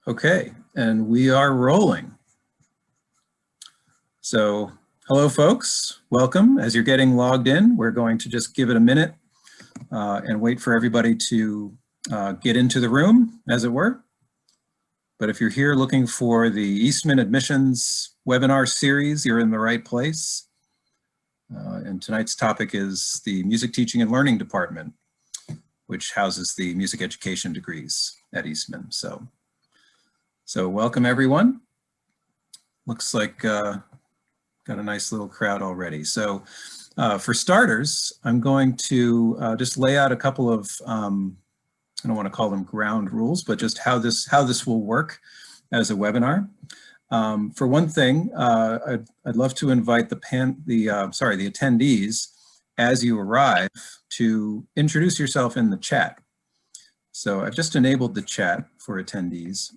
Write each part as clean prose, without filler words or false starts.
Okay, and we are rolling. So, hello folks, welcome. As you're getting logged in, we're going to just give it a minute and wait for everybody to get into the room, as it were. But if you're here looking for the Eastman Admissions webinar series, you're in the right place. And tonight's topic is the Music Teaching and Learning Department, which houses the music education degrees at Eastman. So welcome everyone. Looks like got a nice little crowd already. So for starters, I'm going to just lay out a couple of, I don't want to call them ground rules, but just how this will work as a webinar. For one thing, I'd love to invite the attendees as you arrive to introduce yourself in the chat. So I've just enabled the chat for attendees.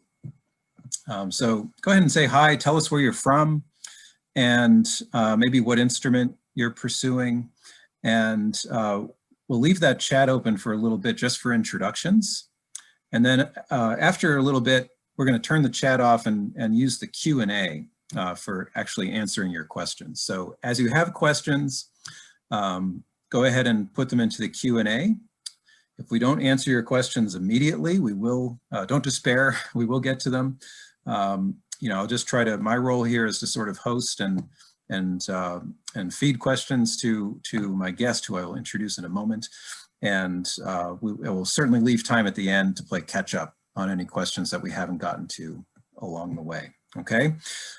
So go ahead and say hi, tell us where you're from, and maybe what instrument you're pursuing. And we'll leave that chat open for a little bit just for introductions. And then after a little bit, we're going to turn the chat off and use the Q&A for actually answering your questions. So as you have questions, go ahead and put them into the Q&A. If we don't answer your questions immediately, we will, don't despair, we will get to them. You know, I'll just try to, my role here is to sort of host and feed questions to my guest, who I will introduce in a moment. And we will certainly leave time at the end to play catch up on any questions that we haven't gotten to along the way. Okay,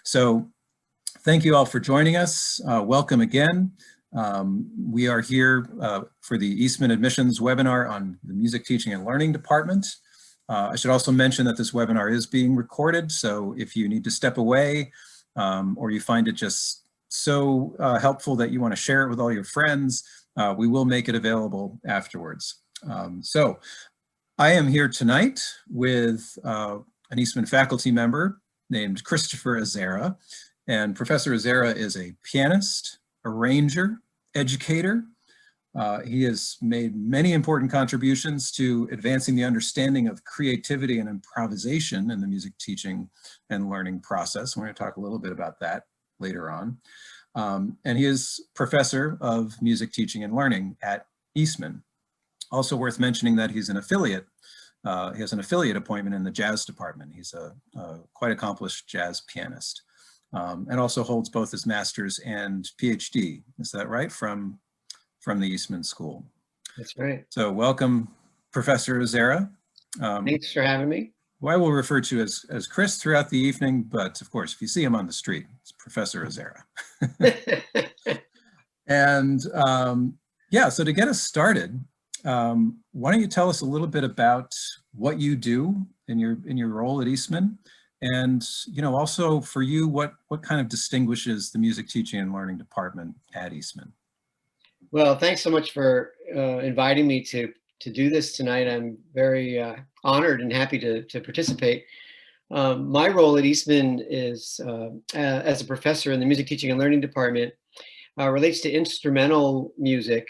so thank you all for joining us. Welcome again. We are here for the Eastman Admissions webinar on the Music Teaching and Learning Department. I should also mention that this webinar is being recorded, so if you need to step away or you find it just so helpful that you want to share it with all your friends, we will make it available afterwards. So I am here tonight with an Eastman faculty member named Christopher Azzara, and Professor Azera is a pianist, arranger, educator. He has made many important contributions to advancing the understanding of creativity and improvisation in the music teaching and learning process. We're going to talk a little bit about that later on. And he is professor of music teaching and learning at Eastman. Also worth mentioning that he's an affiliate. He has an affiliate appointment in the jazz department. He's a quite accomplished jazz pianist. And also holds both his master's and PhD. Is that right? From the Eastman School. That's right. So welcome, Professor Azera. Thanks for having me. Who I will refer to as Chris throughout the evening, but of course, if you see him on the street, it's Professor Azera. And yeah, so to get us started, why don't you tell us a little bit about what you do in your role at Eastman, and also for you, what kind of distinguishes the Music Teaching and Learning Department at Eastman? Well, thanks so much for inviting me to do this tonight. I'm very honored and happy to participate. My role at Eastman is as a professor in the Music Teaching and Learning Department relates to instrumental music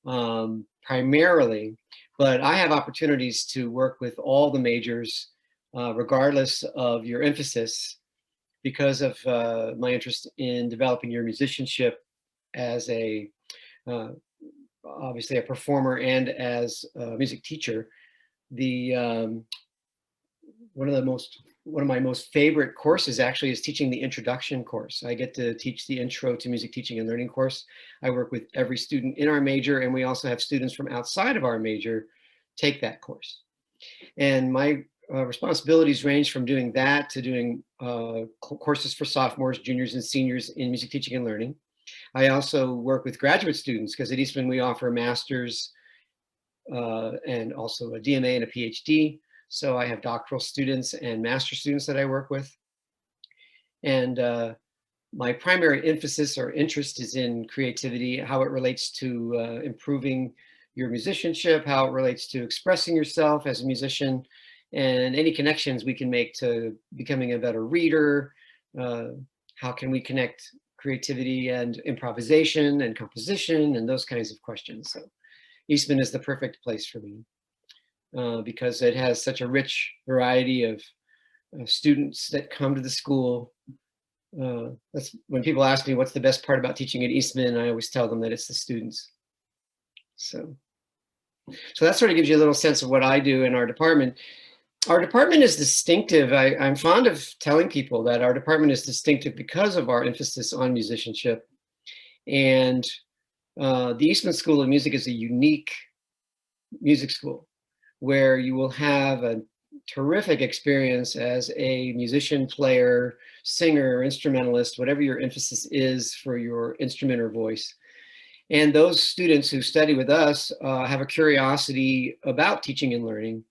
primarily, but I have opportunities to work with all the majors regardless of your emphasis, because of my interest in developing your musicianship as a obviously a performer and as a music teacher. One of my most favorite courses actually is teaching the introduction course. I get to teach the Intro to Music Teaching and Learning course. I work with every student in our major, and we also have students from outside of our major take that course. And my responsibilities range from doing that to doing courses for sophomores, juniors, and seniors in music teaching and learning. I also work with graduate students, because at Eastman we offer a master's and also a DMA and a PhD. So I have doctoral students and master students that I work with. And my primary emphasis or interest is in creativity, how it relates to improving your musicianship, how it relates to expressing yourself as a musician, and any connections we can make to becoming a better reader. How can we connect creativity and improvisation and composition and those kinds of questions. So Eastman is the perfect place for me because it has such a rich variety of students that come to the school. That's when people ask me what's the best part about teaching at Eastman, I always tell them that it's the students. So that sort of gives you a little sense of what I do in our department. Our department is distinctive. I'm fond of telling people that our department is distinctive because of our emphasis on musicianship. And the Eastman School of Music is a unique music school where you will have a terrific experience as a musician, player, singer, instrumentalist, whatever your emphasis is for your instrument or voice. And those students who study with us have a curiosity about teaching and learning.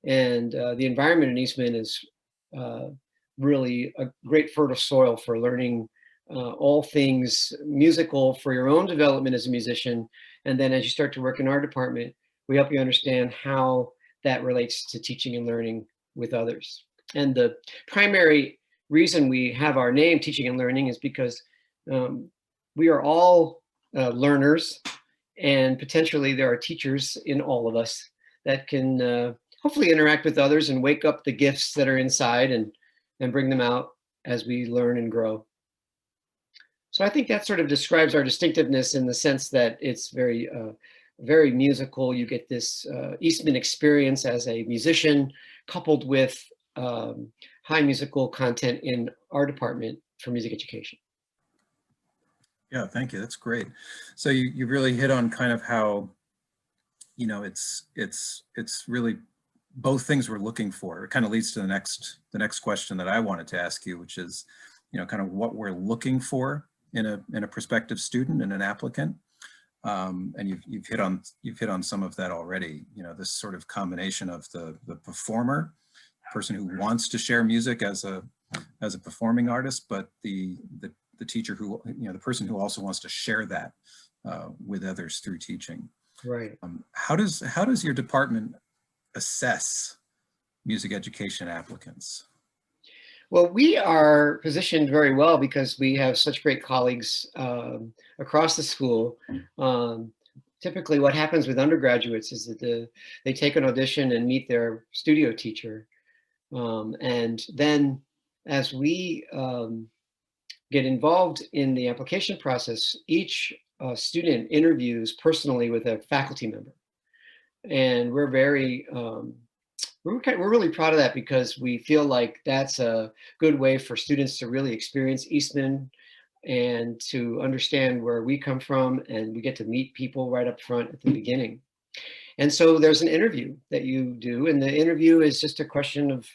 And the environment in Eastman is really a great fertile soil for learning all things musical for your own development as a musician. And then as you start to work in our department, we help you understand how that relates to teaching and learning with others. And the primary reason we have our name, Teaching and Learning, is because we are all learners, and potentially there are teachers in all of us that can hopefully interact with others and wake up the gifts that are inside and bring them out as we learn and grow. So I think that sort of describes our distinctiveness in the sense that it's very, very musical. You get this Eastman experience as a musician coupled with high musical content in our department for music education. Yeah, thank you. That's great. So you really hit on kind of how, you know, it's really both things we're looking for. It kind of leads to the next question that I wanted to ask you, which is, you know, kind of what we're looking for in a prospective student and an applicant. And you've hit on some of that already. You know, this sort of combination of the performer, person who wants to share music as a performing artist, but the teacher who, you know, the person who also wants to share that with others through teaching. Right. How does your department assess music education applicants? Well, we are positioned very well because we have such great colleagues across the school. Typically what happens with undergraduates is that they take an audition and meet their studio teacher. And then as we get involved in the application process, each student interviews personally with a faculty member. And we're very, we're really proud of that because we feel like that's a good way for students to really experience Eastman and to understand where we come from, and we get to meet people right up front at the beginning. And so there's an interview that you do, and the interview is just a question of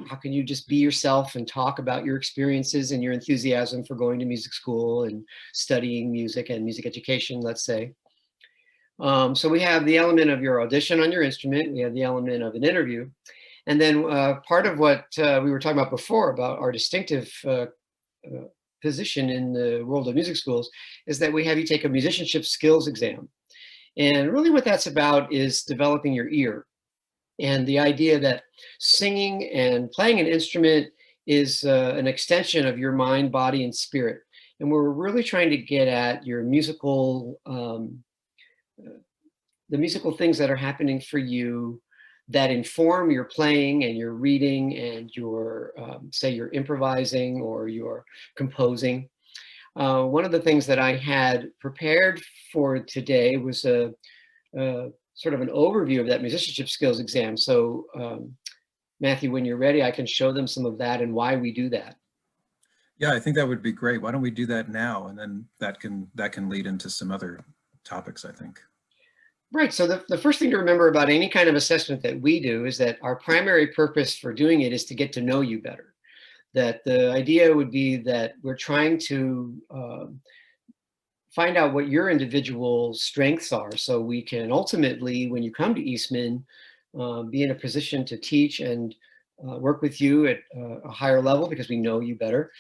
how can you just be yourself and talk about your experiences and your enthusiasm for going to music school and studying music and music education, let's say. So we have the element of your audition on your instrument, we have the element of an interview, and then part of what we were talking about before about our distinctive position in the world of music schools is that we have you take a musicianship skills exam. And really what that's about is developing your ear, and the idea that singing and playing an instrument is an extension of your mind, body, and spirit. And we're really trying to get at your musical, the musical things that are happening for you that inform your playing and your reading and your, say, your improvising or your composing. One of the things that I had prepared for today was a sort of an overview of that musicianship skills exam. So Matthew, when you're ready, I can show them some of that and why we do that. Yeah, I think that would be great. Why don't we do that now? And then that can lead into some other topics, I think. Right. So the first thing to remember about any kind of assessment that we do is that our primary purpose for doing it is to get to know you better. That the idea would be that we're trying to find out what your individual strengths are, so we can ultimately, when you come to Eastman, be in a position to teach and work with you at a higher level because we know you better.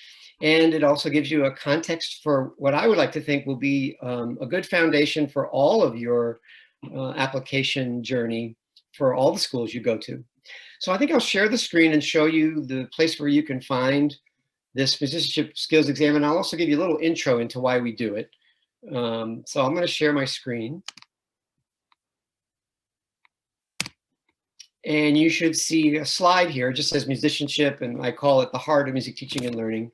And it also gives you a context for what I would like to think will be a good foundation for all of your application journey for all the schools you go to. So I think I'll share the screen and show you the place where you can find this musicianship skills exam, and I'll also give you a little intro into why we do it. So I'm going to share my screen. And you should see a slide here. It just says musicianship, and I call it the heart of music teaching and learning.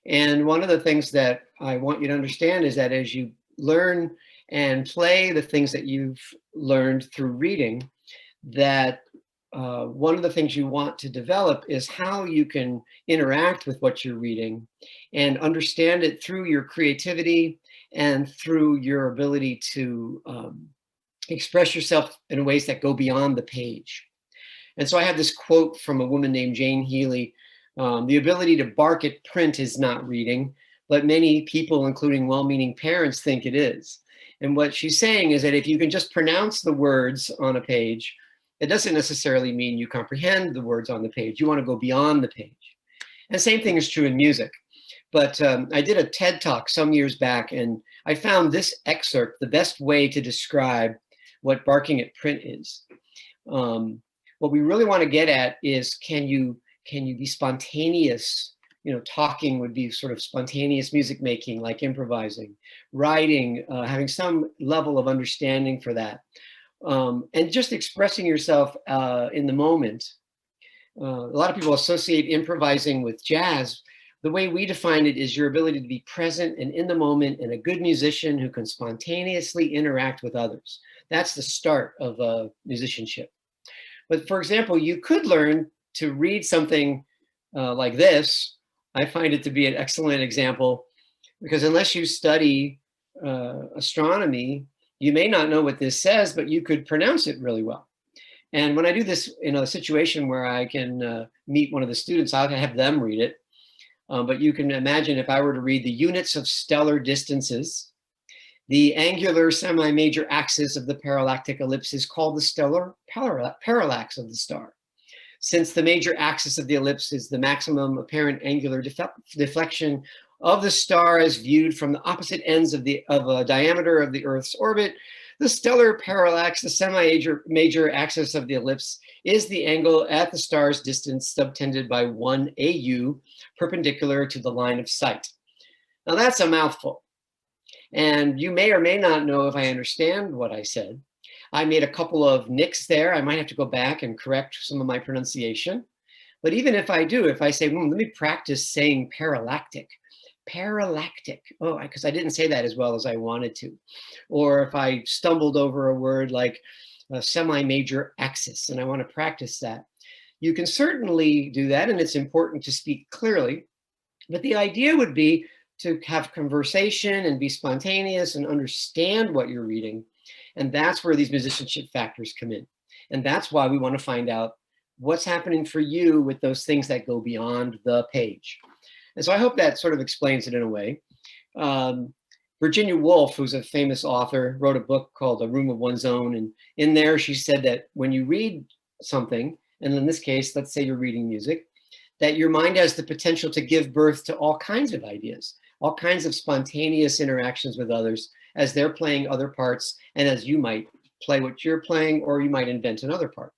And one of the things that I want you to understand is that as you learn and play the things that you've learned through reading, that one of the things you want to develop is how you can interact with what you're reading and understand it through your creativity and through your ability to express yourself in ways that go beyond the page. And so I have this quote from a woman named Jane Healy. The ability to bark at print is not reading, but many people, including well-meaning parents, think it is. And what she's saying is that if you can just pronounce the words on a page, it doesn't necessarily mean you comprehend the words on the page. You want to go beyond the page. And the same thing is true in music. But I did a TED Talk some years back, and I found this excerpt the best way to describe what barking at print is. What we really want to get at is, can you be spontaneous? You know, talking would be sort of spontaneous music making, like improvising, writing, having some level of understanding for that, and just expressing yourself in the moment. A lot of people associate improvising with jazz. The way we define it is your ability to be present and in the moment, and a good musician who can spontaneously interact with others. That's the start of musicianship. But for example, you could learn to read something like this. I find it to be an excellent example, because unless you study astronomy, you may not know what this says, but you could pronounce it really well. And when I do this in a situation where I can meet one of the students, I'll have them read it. But you can imagine if I were to read the units of stellar distances, the angular semi-major axis of the parallactic ellipse is called the stellar parallax of the star. Since the major axis of the ellipse is the maximum apparent angular deflection of the star as viewed from the opposite ends of a diameter of the Earth's orbit, the stellar parallax, the semi-major axis of the ellipse, is the angle at the star's distance subtended by 1 AU, perpendicular to the line of sight. Now that's a mouthful. And you may or may not know if I understand what I said. I made a couple of nicks there. I might have to go back and correct some of my pronunciation. But even if I do, if I say, let me practice saying parallactic. Oh, because I didn't say that as well as I wanted to. Or if I stumbled over a word like a semi-major axis, and I want to practice that. You can certainly do that, and it's important to speak clearly. But the idea would be to have conversation and be spontaneous and understand what you're reading. And that's where these musicianship factors come in. And that's why we want to find out what's happening for you with those things that go beyond the page. And so I hope that sort of explains it in a way. Virginia Woolf, who's a famous author, wrote a book called A Room of One's Own. And in there, she said that when you read something, and in this case, let's say you're reading music, that your mind has the potential to give birth to all kinds of ideas, all kinds of spontaneous interactions with others as they're playing other parts, and as you might play what you're playing, or you might invent another part.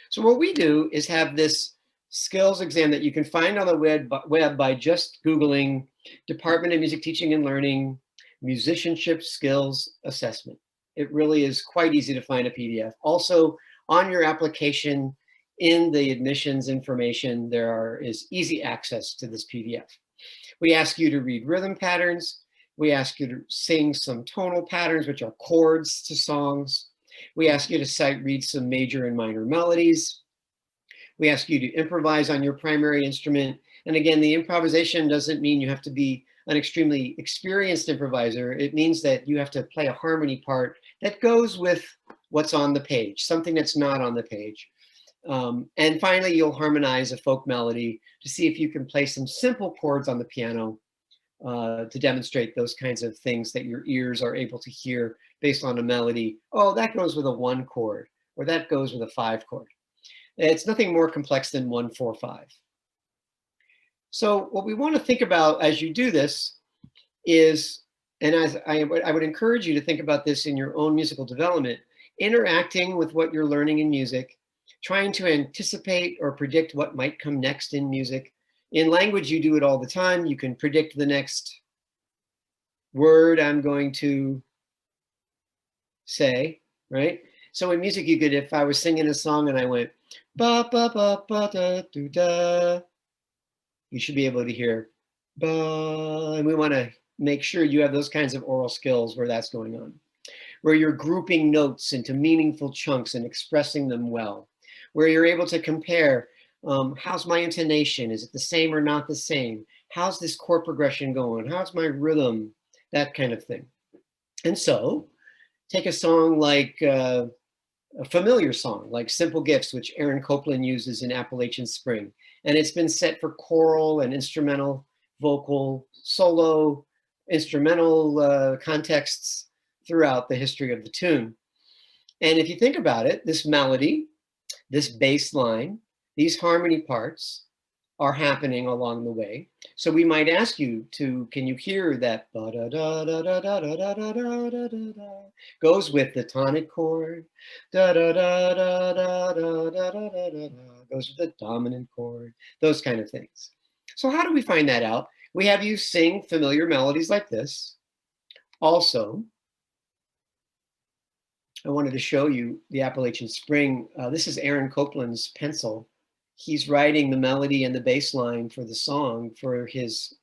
So what we do is have this skills exam that you can find on the web by just Googling Department of Music Teaching and Learning Musicianship Skills Assessment. It really is quite easy to find a PDF. Also, on your application in the admissions information, there is easy access to this PDF. We ask you to read rhythm patterns. We ask you to sing some tonal patterns, which are chords to songs. We ask you to read some major and minor melodies. We ask you to improvise on your primary instrument. And again, the improvisation doesn't mean you have to be an extremely experienced improviser. It means that you have to play a harmony part that goes with what's on the page, something that's not on the page. And finally, you'll harmonize a folk melody to see if you can play some simple chords on the piano to demonstrate those kinds of things that your ears are able to hear based on a melody. Oh, that goes with a 1 chord, or that goes with a 5 chord. It's nothing more complex than 1, 4, 5. So what we want to think about as you do this is, and as I would encourage you to think about this in your own musical development, interacting with what you're learning in music, trying to anticipate or predict what might come next in music. In language, you do it all the time. You can predict the next word I'm going to say, right? So in music, you could, if I was singing a song and I went, ba, ba, ba, ba, da, do, da, you should be able to hear, ba, and we want to make sure you have those kinds of oral skills where that's going on, where you're grouping notes into meaningful chunks and expressing them well, where you're able to compare, how's my intonation? Is it the same or not the same? How's this chord progression going? How's my rhythm? That kind of thing. And so take a song like a familiar song like Simple Gifts, which Aaron Copland uses in Appalachian Spring. And it's been set for choral and instrumental, vocal, solo, instrumental contexts throughout the history of the tune. And if you think about it, this melody, this bass line, these harmony parts are happening along the way. So we might ask you to, can you hear that goes with the tonic chord, goes with the dominant chord, those kind of things. So how do we find that out? We have you sing familiar melodies like this. Also, I wanted to show you the Appalachian Spring. This is Aaron Copland's pencil. He's writing the melody and the bass line for the song for his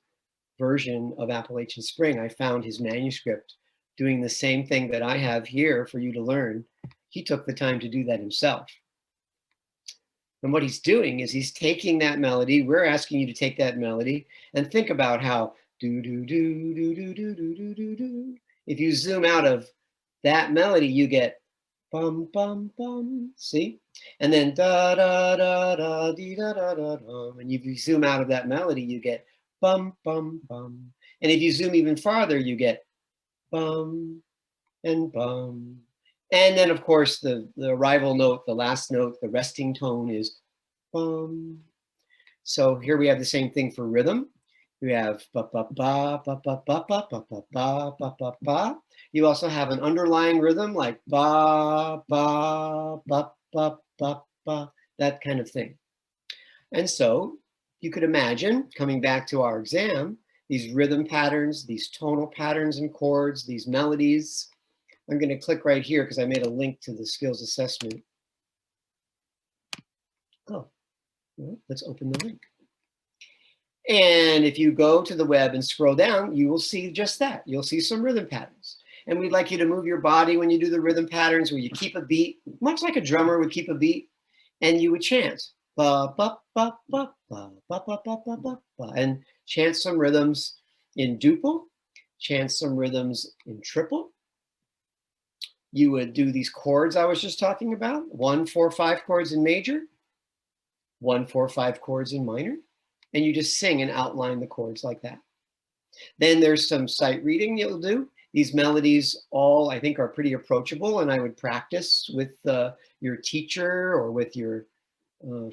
version of Appalachian Spring. I found his manuscript doing the same thing that I have here for you to learn. He took the time to do that himself. And what he's doing is he's taking that melody. We're asking you to take that melody and think about how do, do, do, do, do, do, do, do, do, do. If you zoom out of that melody, you get bum, bum, bum, see? And then da, da, da, da, dee, da, da, da, da. And if you zoom out of that melody, you get bum, bum, bum. And if you zoom even farther, you get bum and bum. And then, of course, the arrival note, the last note, the resting tone is bum. So here we have the same thing for rhythm. We have ba, ba, ba, ba, ba, ba, ba, ba, ba, ba, ba, ba, ba. You also have an underlying rhythm like ba, ba, ba, ba, ba, ba, that kind of thing. And so you could imagine, coming back to our exam, these rhythm patterns, these tonal patterns and chords, these melodies. I'm going to click right here because I made a link to the skills assessment. Oh, well, let's open the link. And if you go to the web and scroll down, you will see just that. You'll see some rhythm patterns. And we'd like you to move your body when you do the rhythm patterns where you keep a beat, much like a drummer would keep a beat, and you would chant. Ba, ba, ba, ba, ba, ba, ba, ba, ba, ba, ba, and chant some rhythms in duple, chant some rhythms in triple. You would do these chords I was just talking about, 1, 4, 5 chords in major, 1, 4, 5 chords in minor, and you just sing and outline the chords like that. Then there's some sight reading you'll do. These melodies all, I think, are pretty approachable, and I would practice with your teacher or with your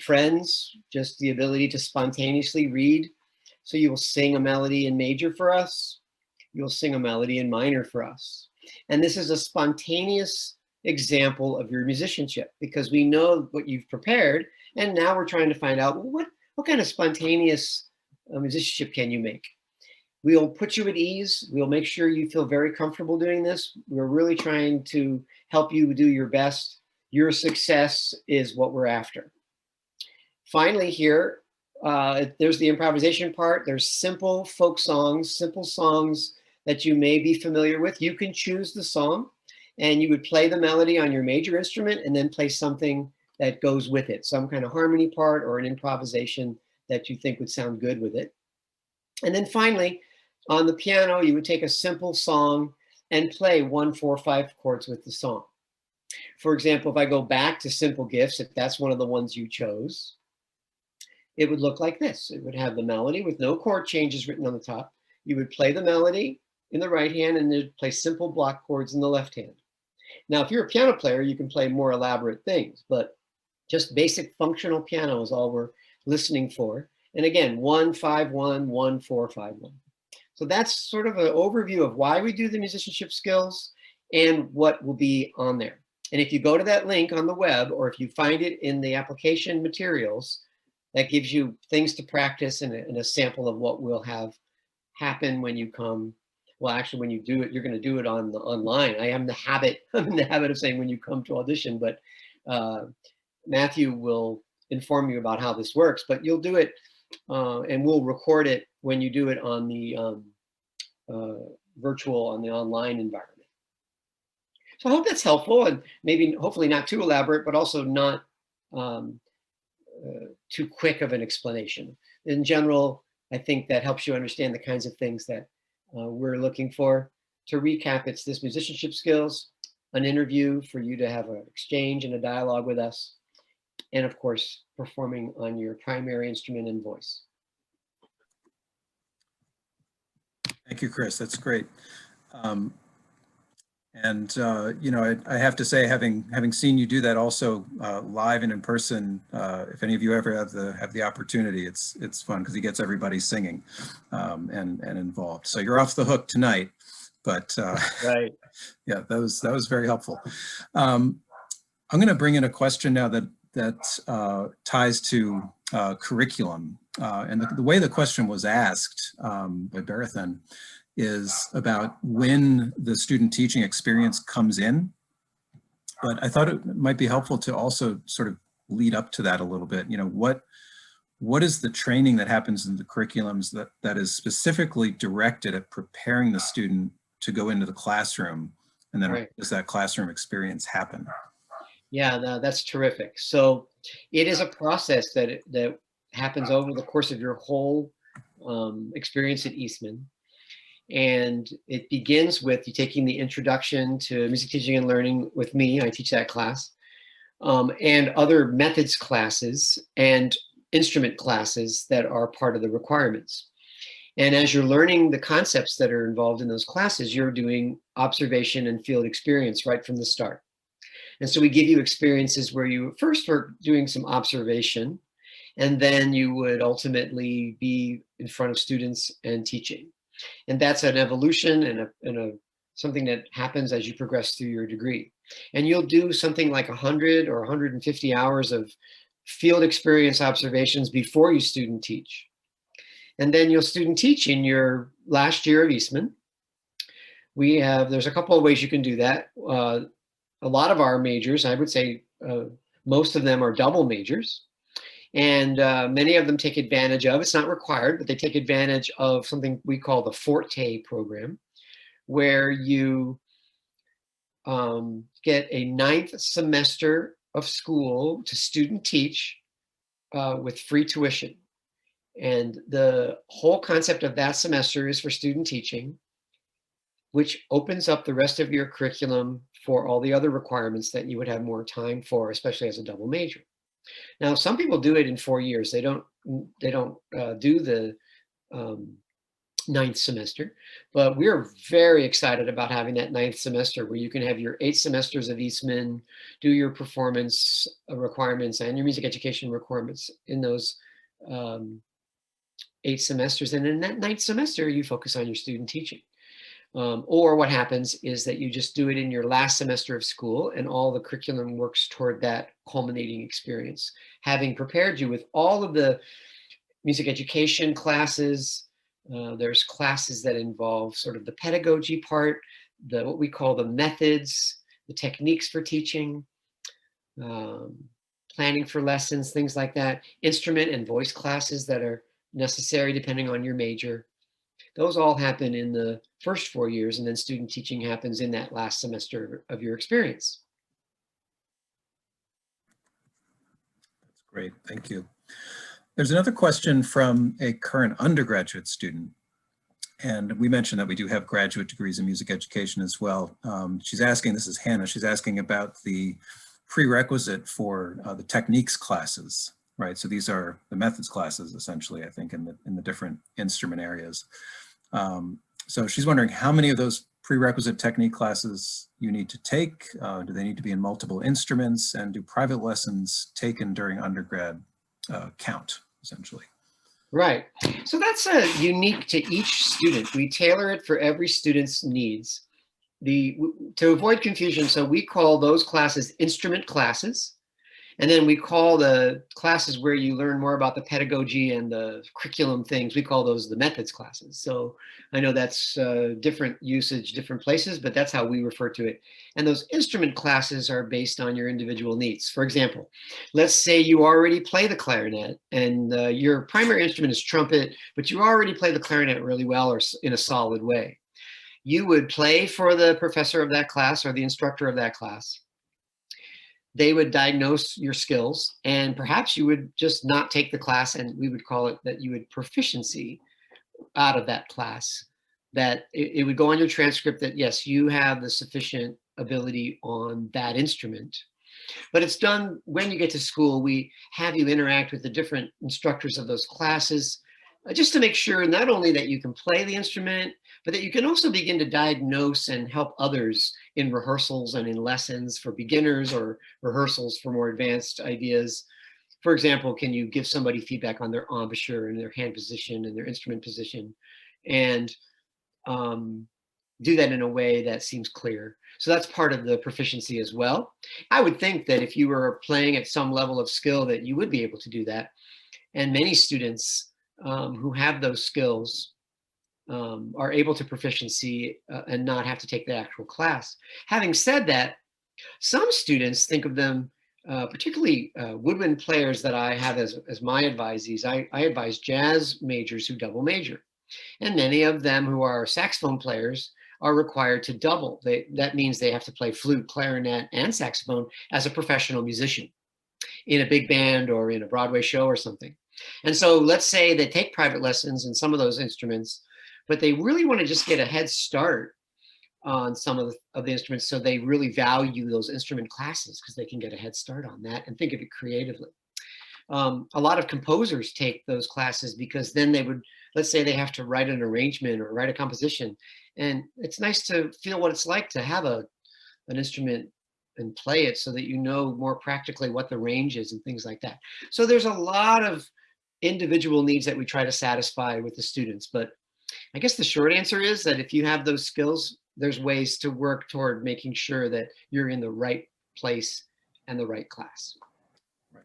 friends, just the ability to spontaneously read. So you will sing a melody in major for us. You'll sing a melody in minor for us. And this is a spontaneous example of your musicianship because we know what you've prepared. And now we're trying to find out, well, what kind of spontaneous musicianship can you make? We'll put you at ease. We'll make sure you feel very comfortable doing this. We're really trying to help you do your best. Your success is what we're after. Finally here, there's the improvisation part. There's simple folk songs, simple songs that you may be familiar with. You can choose the song and you would play the melody on your major instrument and then play something that goes with it, some kind of harmony part or an improvisation that you think would sound good with it. And then finally, on the piano, you would take a simple song and play 1, 4, 5 chords with the song. For example, if I go back to Simple Gifts, if that's one of the ones you chose, it would look like this. It would have the melody with no chord changes written on the top. You would play the melody in the right hand and then play simple block chords in the left hand. Now, if you're a piano player, you can play more elaborate things, but just basic functional piano is all we're listening for. And again, 1, 5, 1, 1, 4, 5, 1. So that's sort of an overview of why we do the musicianship skills and what will be on there. And if you go to that link on the web, or if you find it in the application materials, that gives you things to practice and a sample of what will have happen when you come well, actually, when you do it, you're going to do it on the online. I'm in the habit of saying when you come to audition, but Matthew will inform you about how this works, but you'll do it and we'll record it when you do it on the virtual, on the online environment. So I hope that's helpful, and maybe hopefully not too elaborate, but also not too quick of an explanation. In general, I think that helps you understand the kinds of things that we're looking for. To recap, it's this musicianship skills, an interview for you to have an exchange and a dialogue with us, and of course, performing on your primary instrument and voice. Thank you, Chris. That's great. You know, I have to say, having seen you do that also live and in person, if any of you ever have the opportunity, it's fun because he gets everybody singing and involved. So you're off the hook tonight, but Right. Yeah, that was very helpful. I'm going to bring in a question now that ties to curriculum, and the way the question was asked by Barathan is about when the student teaching experience comes in. But I thought it might be helpful to also sort of lead up to that a little bit. You know, what is the training that happens in the curriculums that is specifically directed at preparing the student to go into the classroom, and then does that classroom experience happen? Yeah, no, that's terrific. So it is a process that happens over the course of your whole experience at Eastman. And it begins with you taking the introduction to music teaching and learning with me. I teach that class, and other methods classes and instrument classes that are part of the requirements. And as you're learning the concepts that are involved in those classes, you're doing observation and field experience right from the start. And so we give you experiences where you first are doing some observation, and then you would ultimately be in front of students and teaching. And that's an evolution and something that happens as you progress through your degree. And you'll do something like 100 or 150 hours of field experience observations before you student teach. And then you'll student teach in your last year of Eastman. There's a couple of ways you can do that. A lot of our majors, I would say most of them are double majors. And many of them take advantage of, it's not required, but they take advantage of something we call the Forte Program, where you get a 9th semester of school to student teach with free tuition. And the whole concept of that semester is for student teaching, which opens up the rest of your curriculum for all the other requirements that you would have more time for, especially as a double major. Now, some people do it in 4 years. They don't do the 9th semester, but we're very excited about having that 9th semester where you can have your 8 semesters of Eastman, do your performance requirements and your music education requirements in those 8 semesters. And in that 9th semester, you focus on your student teaching. Or what happens is that you just do it in your last semester of school, and all the curriculum works toward that culminating experience, having prepared you with all of the music education classes. There's classes that involve sort of the pedagogy part, what we call the methods, the techniques for teaching, planning for lessons, things like that, instrument and voice classes that are necessary depending on your major. Those all happen in the first 4 years, and then student teaching happens in that last semester of your experience. That's great, thank you. There's another question from a current undergraduate student. And we mentioned that we do have graduate degrees in music education as well. She's asking, this is Hannah, she's asking about the prerequisite for the techniques classes, right? So these are the methods classes, essentially, I think, in the different instrument areas. So she's wondering how many of those prerequisite technique classes you need to take. Do they need to be in multiple instruments, and do private lessons taken during undergrad count, essentially? Right. So that's unique to each student. We tailor it for every student's needs. To avoid confusion, so we call those classes instrument classes, And then we call the classes where you learn more about the pedagogy and the curriculum things, we call those the methods classes. So I know that's different usage, different places, but that's how we refer to it. And those instrument classes are based on your individual needs. For example, let's say you already play the clarinet and your primary instrument is trumpet, but you already play the clarinet really well or in a solid way. You would play for the professor of that class or the instructor of that class. They would diagnose your skills, and perhaps you would just not take the class, and we would call it that you would proficiency out of that class, that it would go on your transcript that yes, you have the sufficient ability on that instrument. But it's done when you get to school. We have you interact with the different instructors of those classes, just to make sure not only that you can play the instrument, but that you can also begin to diagnose and help others in rehearsals and in lessons for beginners or rehearsals for more advanced ideas. For example, can you give somebody feedback on their embouchure and their hand position and their instrument position, and do that in a way that seems clear. So that's part of the proficiency as well. I would think that if you were playing at some level of skill that you would be able to do that. And many students who have those skills are able to proficiency and not have to take the actual class. Having said that, some students think of them, particularly woodwind players that I have as my advisees. I advise jazz majors who double major. And many of them who are saxophone players are required to double. That means they have to play flute, clarinet, and saxophone as a professional musician in a big band or in a Broadway show or something. And so let's say they take private lessons in some of those instruments, but they really want to just get a head start on some of the instruments. So they really value those instrument classes because they can get a head start on that and think of it creatively. A lot of composers take those classes because then they would, let's say they have to write an arrangement or write a composition. And it's nice to feel what it's like to have an instrument and play it so that you know more practically what the range is and things like that. So there's a lot of individual needs that we try to satisfy with the students. But I guess the short answer is that if you have those skills, there's ways to work toward making sure that you're in the right place and the right class. Right.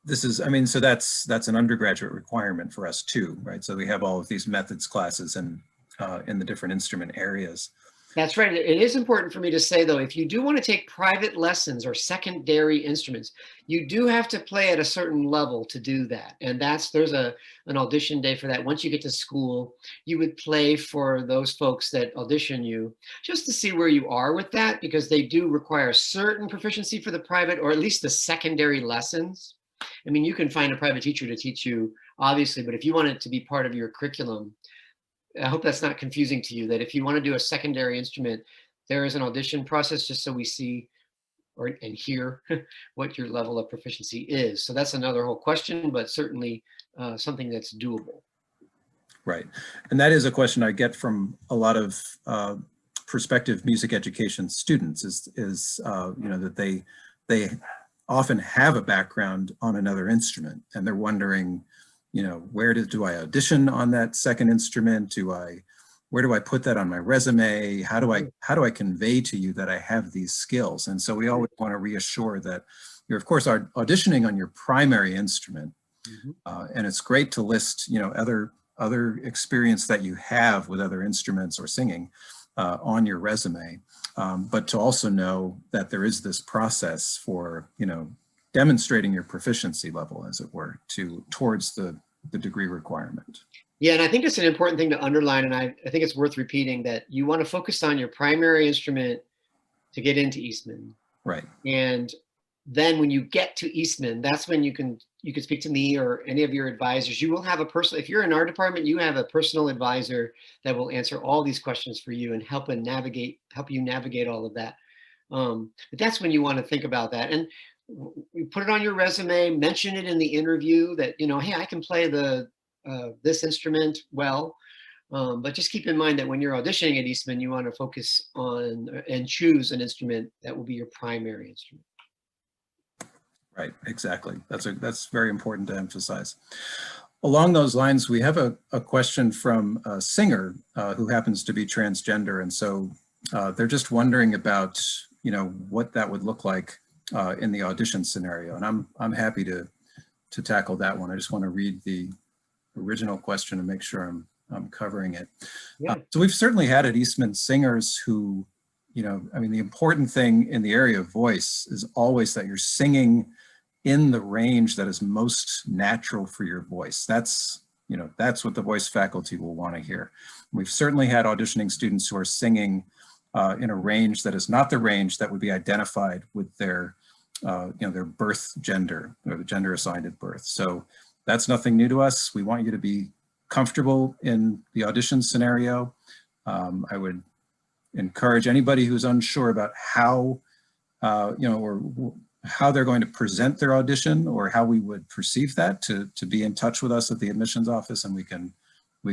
This is, I mean, so that's an undergraduate requirement for us too, right? So we have all of these methods classes and in the different instrument areas. That's right. It is important for me to say, though, if you do want to take private lessons or secondary instruments, you do have to play at a certain level to do that. And there's an audition day for that. Once you get to school, you would play for those folks that audition you just to see where you are with that, because they do require certain proficiency for the private or at least the secondary lessons. I mean, you can find a private teacher to teach you, obviously, but if you want it to be part of your curriculum, I hope that's not confusing to you, that if you want to do a secondary instrument, there is an audition process just so we see and hear what your level of proficiency is. So that's another whole question, but certainly something that's doable. Right. And that is a question I get from a lot of prospective music education students is you know, that they often have a background on another instrument and they're wondering, you know, where do I audition on that second instrument? Where do I put that on my resume? How do I convey to you that I have these skills? And so we always want to reassure that you're, of course, auditioning on your primary instrument. Mm-hmm. And it's great to list, you know, other experience that you have with other instruments or singing on your resume, but to also know that there is this process for, you know, demonstrating your proficiency level, as it were, towards the degree requirement. Yeah, and I think it's an important thing to underline, and I think it's worth repeating that you want to focus on your primary instrument to get into Eastman. Right. And then when you get to Eastman, that's when you can speak to me or any of your advisors. You will have if you're in our department, you have a personal advisor that will answer all these questions for you and help you navigate all of that. But that's when you want to think about that. And you put it on your resume, mention it in the interview that, you know, hey, I can play this instrument well. But just keep in mind that when you're auditioning at Eastman, you want to focus on and choose an instrument that will be your primary instrument. Right, exactly. That's very important to emphasize. Along those lines, we have a question from a singer who happens to be transgender. And so they're just wondering about, you know, what that would look like in the audition scenario. And I'm happy to tackle that one. I just want to read the original question and make sure I'm covering it. Yeah. So we've certainly had at Eastman singers who, I mean, the important thing in the area of voice is always that you're singing in the range that is most natural for your voice. That's what the voice faculty will want to hear. We've certainly had auditioning students who are singing in a range that is not the range that would be identified with their birth gender or the gender assigned at birth. So that's nothing new to us. We want you to be comfortable in the audition scenario. I would encourage anybody who's unsure about how, or how they're going to present their audition or how we would perceive that to be in touch with us at the admissions office, and we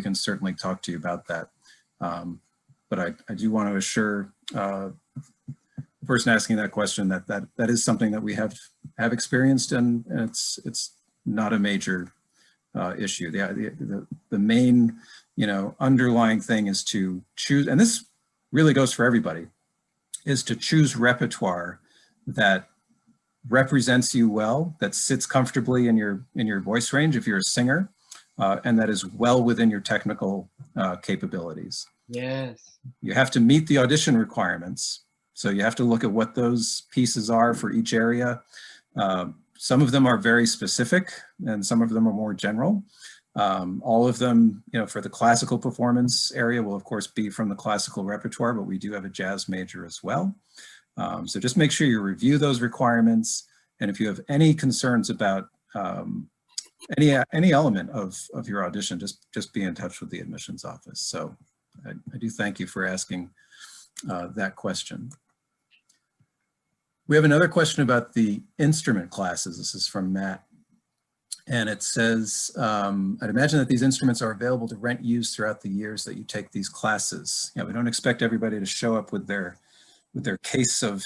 can certainly talk to you about that. But I do want to assure the person asking that question that is something that we have experienced, and it's not a major issue. The main underlying thing is to choose, and this really goes for everybody, is to choose repertoire that represents you well, that sits comfortably in your voice range if you're a singer, and that is well within your technical capabilities. Yes. You have to meet the audition requirements. So you have to look at what those pieces are for each area. Some of them are very specific and some of them are more general. All of them, for the classical performance area will of course be from the classical repertoire, but we do have a jazz major as well. So just make sure you review those requirements. And if you have any concerns about any element of your audition, just be in touch with the admissions office. So I do thank you for asking that question. We have another question about the instrument classes. This is from Matt. And it says, I'd imagine that these instruments are available to rent use throughout the years that you take these classes. We don't expect everybody to show up with their case of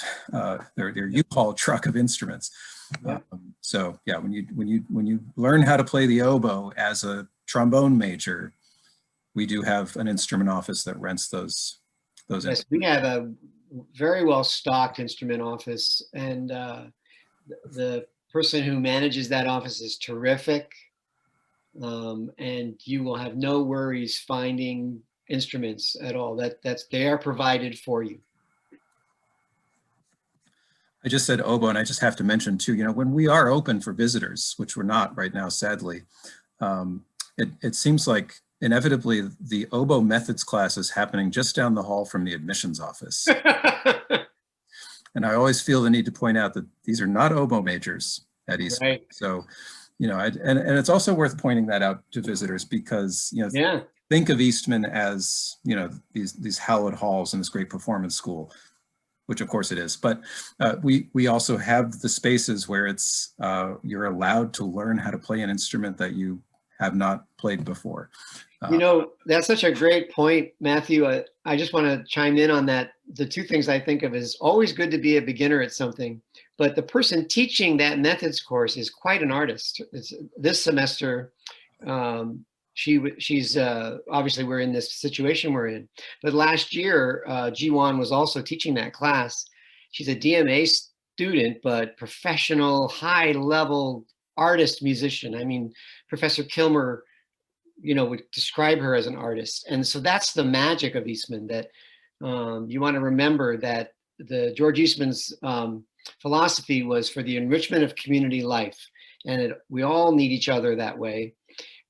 their U-Haul truck of instruments. Yeah. So yeah, when you learn how to play the oboe as a trombone major, we do have an instrument office that rents those Yes, instruments. we have a very well stocked instrument office, and the person who manages that office is terrific, and you will have no worries finding instruments at all. They are provided for you. I just said oboe, and I just have to mention too, when we are open for visitors, which we're not right now, sadly, it seems like inevitably the oboe methods class is happening just down the hall from the admissions office. And I always feel the need to point out that these are not oboe majors at Eastman. Right. So, and it's also worth pointing that out to visitors because, yeah, think of Eastman as, these hallowed halls and this great performance school, which of course it is, but we also have the spaces where it's, you're allowed to learn how to play an instrument that you have not played before. That's such a great point, Matthew. I just want to chime in on that. The two things I think of is always good to be a beginner at something, but the person teaching that methods course is quite an artist. This semester, she's obviously we're in this situation we're in, but last year, Jiwan was also teaching that class. She's a DMA student, but professional, high level artist musician. I mean, Professor Kilmer, would describe her as an artist. And so that's the magic of Eastman, that you want to remember that the George Eastman's philosophy was for the enrichment of community life. And we all need each other that way.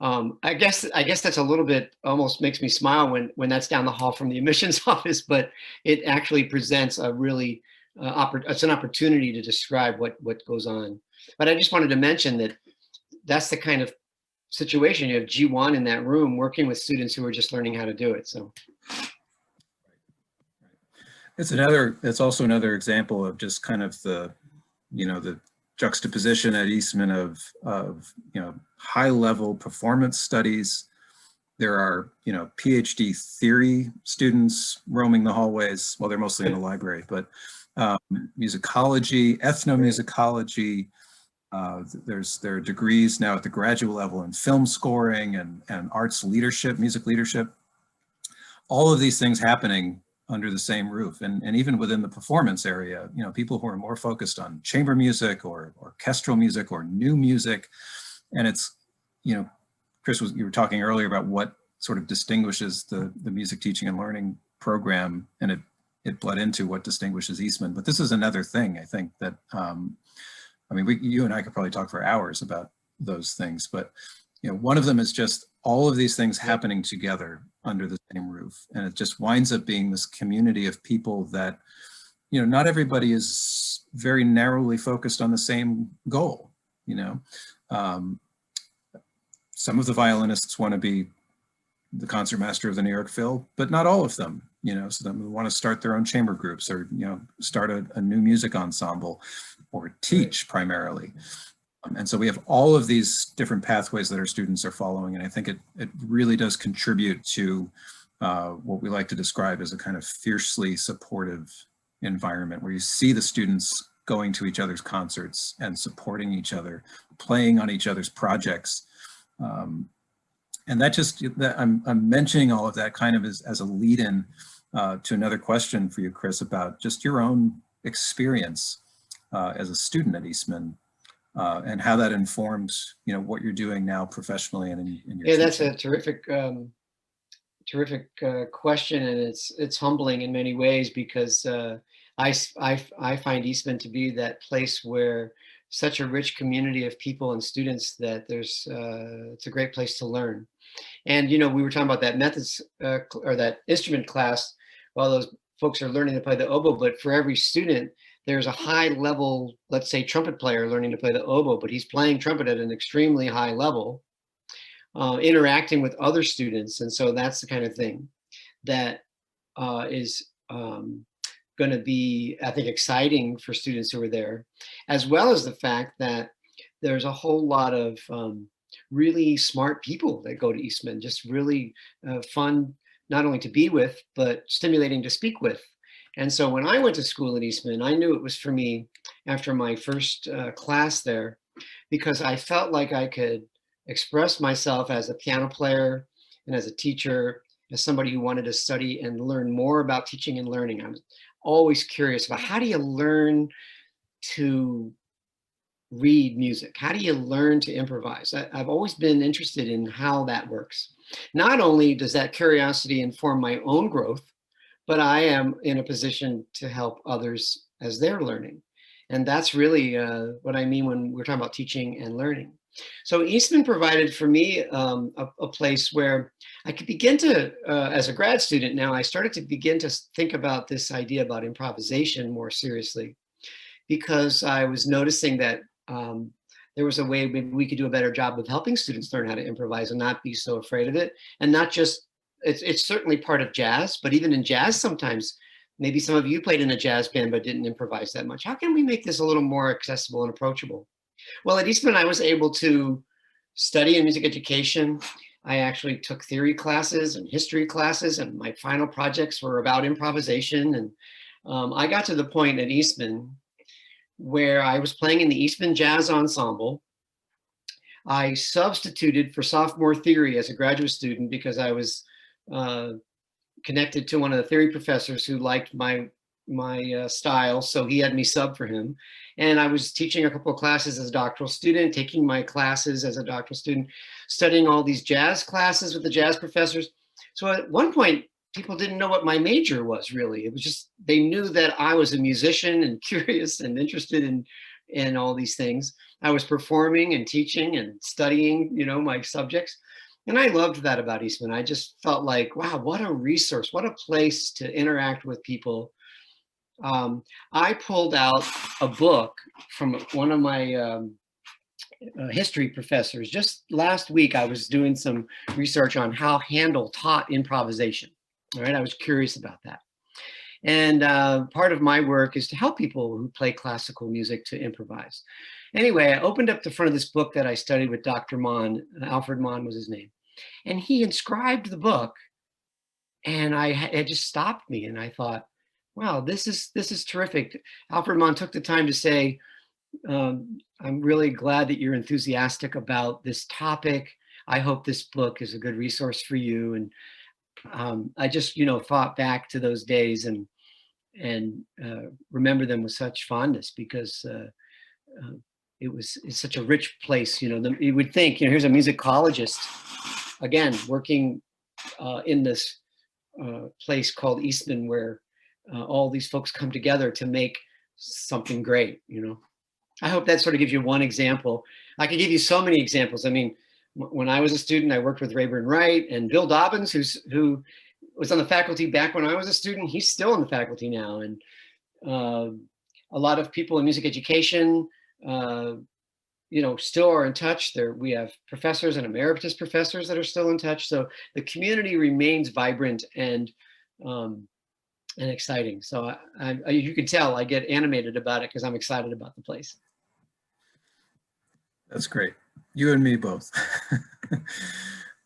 I guess that's a little bit, almost makes me smile when that's down the hall from the admissions office, but it actually presents a really, it's an opportunity to describe what goes on. But I just wanted to mention that that's the kind of situation. You have G1 in that room working with students who are just learning how to do it. So it's also another example of just kind of the juxtaposition at Eastman of high level performance studies. There are PhD theory students roaming the hallways. Well, they're mostly in the library, but musicology, ethnomusicology. There are degrees now at the graduate level in film scoring and arts leadership, music leadership. All of these things happening under the same roof. And even within the performance area, you know, people who are more focused on chamber music or orchestral music or new music. And it's, you know, Chris, you were talking earlier about what sort of distinguishes the music teaching and learning program, and it bled into what distinguishes Eastman. But this is another thing, I think, that, I mean, you and I could probably talk for hours about those things, but, you know, one of them is just all of these things happening together under the same roof. And it just winds up being this community of people that, you know, not everybody is very narrowly focused on the same goal, you know. Some of the violinists want to be the concertmaster of the New York Phil, but not all of them, you know. So they want to start their own chamber groups, or, you know, start a new music ensemble, or teach primarily. And so we have all of these different pathways that our students are following. And I think it really does contribute to what we like to describe as a kind of fiercely supportive environment, where you see the students going to each other's concerts and supporting each other, playing on each other's projects. And that just, I'm mentioning all of that kind of as a lead-in to another question for you, Chris, about just your own experience as a student at Eastman, and how that informs, you know, what you're doing now professionally and in your Yeah, that's teaching. a terrific question, and it's humbling in many ways, because I find Eastman to be that place where such a rich community of people and students that it's a great place to learn. And, you know, we were talking about that methods or that instrument class while those folks are learning to play the oboe, but for every student, there's a high level, let's say, trumpet player learning to play the oboe, but he's playing trumpet at an extremely high level, interacting with other students. And so that's the kind of thing that is going to be, I think, exciting for students who are there, as well as the fact that there's a whole lot of really smart people that go to Eastman, just really fun, not only to be with, but stimulating to speak with. And so when I went to school at Eastman, I knew it was for me after my first class there, because I felt like I could express myself as a piano player and as a teacher, as somebody who wanted to study and learn more about teaching and learning. I was always curious about, how do you learn to read music? How do you learn to improvise? I've always been interested in how that works. Not only does that curiosity inform my own growth, but I am in a position to help others as they're learning. And that's really what I mean when we're talking about teaching and learning. So Eastman provided for me a place where I could begin to, as a grad student now, I started to begin to think about this idea about improvisation more seriously, because I was noticing that there was a way maybe we could do a better job of helping students learn how to improvise and not be so afraid of it. And not just, it's certainly part of jazz, but even in jazz, sometimes, maybe some of you played in a jazz band but didn't improvise that much. How can we make this a little more accessible and approachable? Well, at Eastman, I was able to study in music education. I actually took theory classes and history classes, and my final projects were about improvisation. And I got to the point at Eastman where I was playing in the Eastman Jazz Ensemble. I substituted for sophomore theory as a graduate student because I was connected to one of the theory professors who liked my style, so he had me sub for him. And I was teaching a couple of classes as a doctoral student, taking my classes as a doctoral student, studying all these jazz classes with the jazz professors. So at one point, people didn't know what my major was really. It was just, they knew that I was a musician and curious and interested in all these things. I was performing and teaching and studying, you know, my subjects. And I loved that about Eastman. I just felt like, wow, what a resource, what a place to interact with people. I pulled out a book from one of my history professors. Just last week, I was doing some research on how Handel taught improvisation. All right, I was curious about that. And part of my work is to help people who play classical music to improvise. Anyway, I opened up the front of this book that I studied with Dr. Mann. Alfred Mann was his name. And he inscribed the book, and it just stopped me. And I thought, wow, this is terrific. Alfred Mann took the time to say, I'm really glad that you're enthusiastic about this topic. I hope this book is a good resource for you. And I just, thought back to those days and remember them with such fondness because it's such a rich place. You would think, here's a musicologist, again, working in this place called Eastman, where all these folks come together to make something great. I hope that sort of gives you one example. I could give you so many examples. I mean, when I was a student, I worked with Rayburn Wright and Bill Dobbins, who was on the faculty back when I was a student. He's still on the faculty now. And a lot of people in music education, still are in touch. We have professors and emeritus professors that are still in touch. So the community remains vibrant and exciting. So you can tell I get animated about it because I'm excited about the place. That's great. You and me both.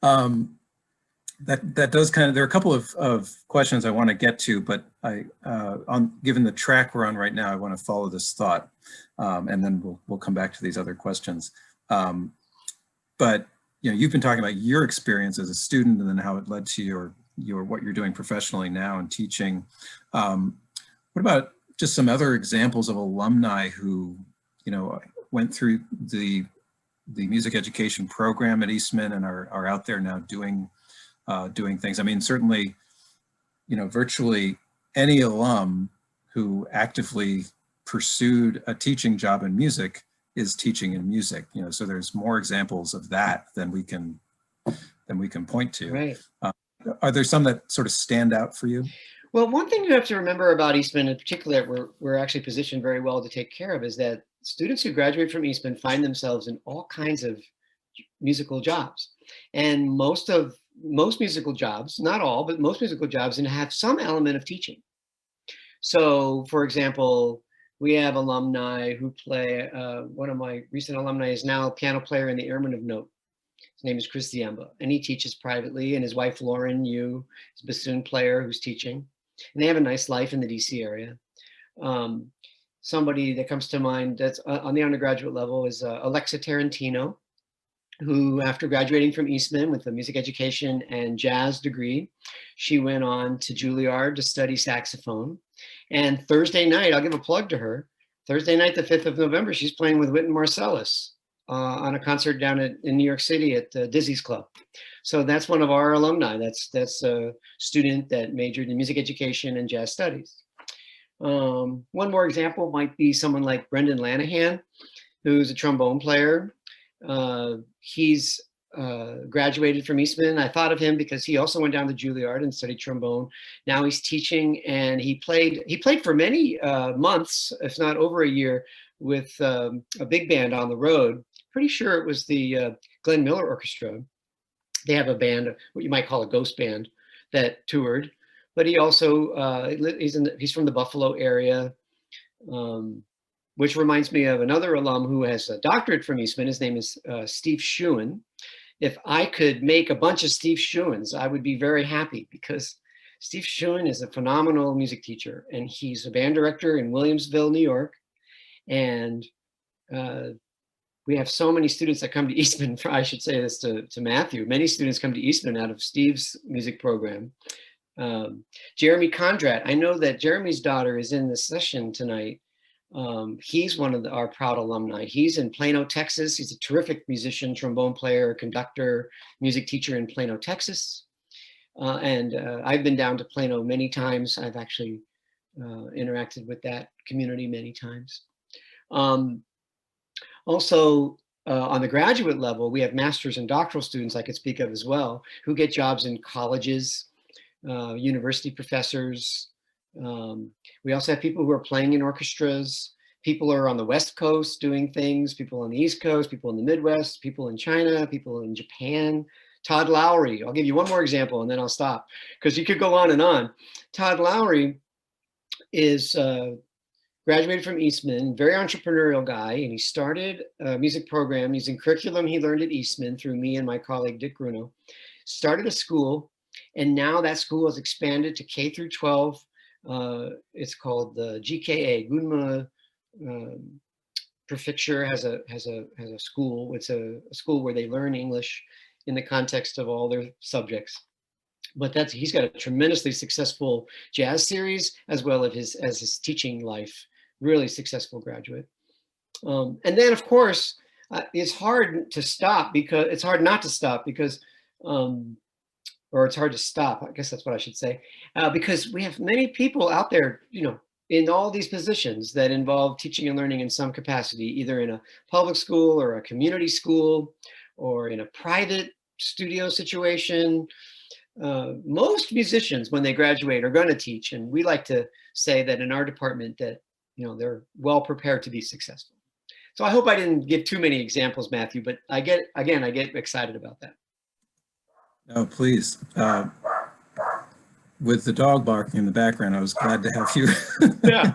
That does there are a couple of questions I want to get to, but given the track we're on right now, I want to follow this thought, and then we'll come back to these other questions. But you've been talking about your experience as a student and then how it led to your what you're doing professionally now and teaching. What about just some other examples of alumni who went through the music education program at Eastman and are out there now doing things? I mean, certainly, virtually any alum who actively pursued a teaching job in music is teaching in music. So there's more examples of that than we can point to. Right. Are there some that sort of stand out for you? Well, one thing you have to remember about Eastman in particular, we're actually positioned very well to take care of, is that students who graduate from Eastman find themselves in all kinds of musical jobs. And most musical jobs, not all, but most musical jobs, and have some element of teaching. So, for example, we have alumni who play, one of my recent alumni is now a piano player in the Airmen of Note. His name is Chris Ziemba, and he teaches privately, and his wife, Lauren Yu, is a bassoon player who's teaching. And they have a nice life in the DC area. Somebody that comes to mind that's on the undergraduate level is Alexa Tarantino, who after graduating from Eastman with a music education and jazz degree, she went on to Juilliard to study saxophone. And Thursday night, I'll give a plug to her, Thursday night, the 5th of November, she's playing with Wynton Marsalis on a concert down in New York City at Dizzy's Club. So that's one of our alumni. That's a student that majored in music education and jazz studies. One more example might be someone like Brendan Lanahan, who's a trombone player. He's graduated from Eastman. I thought of him because he also went down to Juilliard and studied trombone. Now he's teaching, and he played for many months, if not over a year, with a big band on the road. Pretty sure it was the Glenn Miller Orchestra. They have a band, what you might call a ghost band, that toured. But he also he's from the Buffalo area. Which reminds me of another alum who has a doctorate from Eastman. His name is Steve Schuen. If I could make a bunch of Steve Schuens, I would be very happy, because Steve Schuen is a phenomenal music teacher, and he's a band director in Williamsville, New York. And we have so many students that come to Eastman. I should say this to Matthew. Many students come to Eastman out of Steve's music program. Jeremy Conrad, I know that Jeremy's daughter is in the session tonight. He's one of our proud alumni. He's in Plano, Texas. He's a terrific musician, trombone player, conductor, music teacher in Plano, Texas. And I've been down to Plano many times. I've actually interacted with that community many times. Also, on the graduate level, we have master's and doctoral students I could speak of as well, who get jobs in colleges, university professors. We also have people who are playing in orchestras. People are on the West Coast doing things, people on the East Coast, people in the Midwest, people in China, people in Japan. Todd Lowry, I'll give you one more example and then I'll stop, because you could go on and on. Todd Lowry is graduated from Eastman, very entrepreneurial guy, and he started a music program using curriculum he learned at Eastman through me and my colleague Dick Bruno. Started a school, and now that school has expanded to K through 12. It's called the GKA, Gunma Prefecture has a school. It's a school where they learn English in the context of all their subjects. But he's got a tremendously successful jazz series as well as his teaching life. Really successful graduate. And then, of course, it's hard to stop because it's hard not to stop because, or it's hard to stop. I guess that's what I should say, because we have many people out there, in all these positions that involve teaching and learning in some capacity, either in a public school or a community school or in a private studio situation. Most musicians, when they graduate, are going to teach, and we like to say that in our department that they're well prepared to be successful. So I hope I didn't give too many examples, Matthew, but I get excited about that. No, please. With the dog barking in the background, I was glad to have you Yeah.